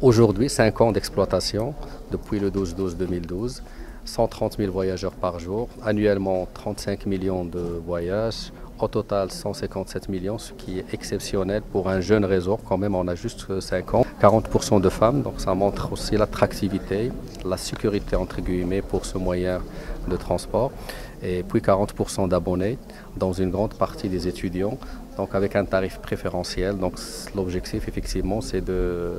Aujourd'hui, 5 ans d'exploitation depuis le 12-12-2012, 130 000 voyageurs par jour, annuellement 35 millions de voyages, au total 157 millions, ce qui est exceptionnel pour un jeune réseau. Quand même, on a juste 5 ans, 40% de femmes, donc ça montre aussi l'attractivité, la sécurité entre guillemets pour ce moyen de transport. Et puis 40% d'abonnés, dans une grande partie des étudiants, donc avec un tarif préférentiel. Donc l'objectif effectivement c'est de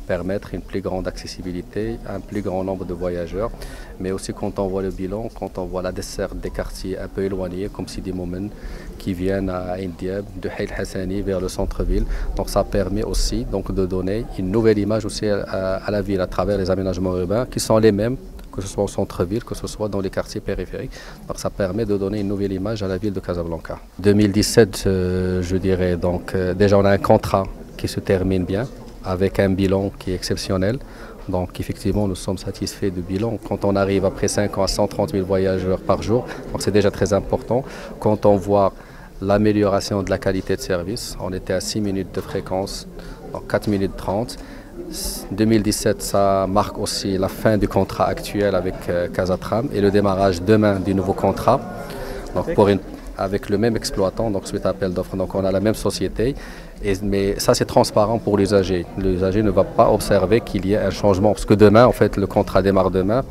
permettre une plus grande accessibilité, un plus grand nombre de voyageurs, mais aussi quand on voit le bilan, quand on voit la desserte des quartiers un peu éloignés comme Sidi Moumen qui viennent à Ain Diab, de Hail Hassani vers le centre-ville. Donc ça permet aussi donc, de donner une nouvelle image aussi à la ville à travers les aménagements urbains qui sont les mêmes que ce soit au centre-ville, que ce soit dans les quartiers périphériques. Donc ça permet de donner une nouvelle image à la ville de Casablanca. 2017, je dirais, donc déjà on a un contrat qui se termine bien, avec un bilan qui est exceptionnel. Donc effectivement, nous sommes satisfaits du bilan. Quand on arrive après 5 ans à 130 000 voyageurs par jour, donc c'est déjà très important. Quand on voit l'amélioration de la qualité de service, on était à 6 minutes de fréquence, donc 4 minutes 30. 2017, ça marque aussi la fin du contrat actuel avec Casatram et le démarrage demain du nouveau contrat. Donc avec le même exploitant, donc suite à appel d'offres, donc on a la même société. Mais ça c'est transparent pour l'usager. L'usager ne va pas observer qu'il y ait un changement parce que demain, en fait, le contrat démarre demain.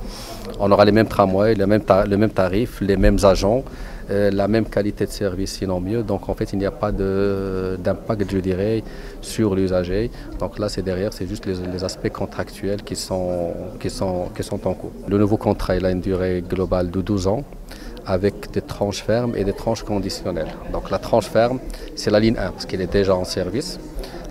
On aura les mêmes tramways, le même tarif, les mêmes agents, la même qualité de service, sinon mieux. Donc en fait, il n'y a pas d'impact, je dirais, sur l'usager. Donc là, c'est derrière, c'est juste les aspects contractuels qui sont en cours. Le nouveau contrat, il a une durée globale de 12 ans avec des tranches fermes et des tranches conditionnelles. Donc la tranche ferme, c'est la ligne 1 parce qu'elle est déjà en service.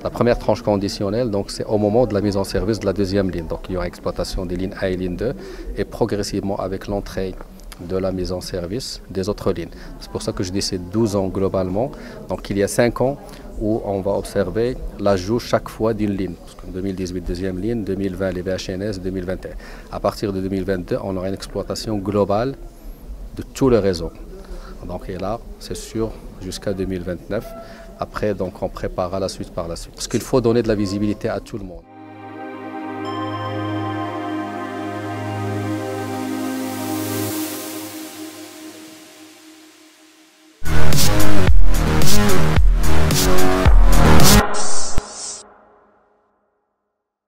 La première tranche conditionnelle, donc c'est au moment de la mise en service de la deuxième ligne. Donc il y aura exploitation des lignes 1 et ligne 2 et progressivement avec l'entrée de la mise en service des autres lignes. C'est pour ça que je dis c'est 12 ans globalement. Donc il y a 5 ans où on va observer l'ajout chaque fois d'une ligne. Parce qu'en 2018, deuxième ligne, 2020 les BHNS, 2021. À partir de 2022, on aura une exploitation globale de tout le réseau. Donc et là, c'est sûr, jusqu'à 2029. Après, donc, on préparera la suite par la suite. Parce qu'il faut donner de la visibilité à tout le monde.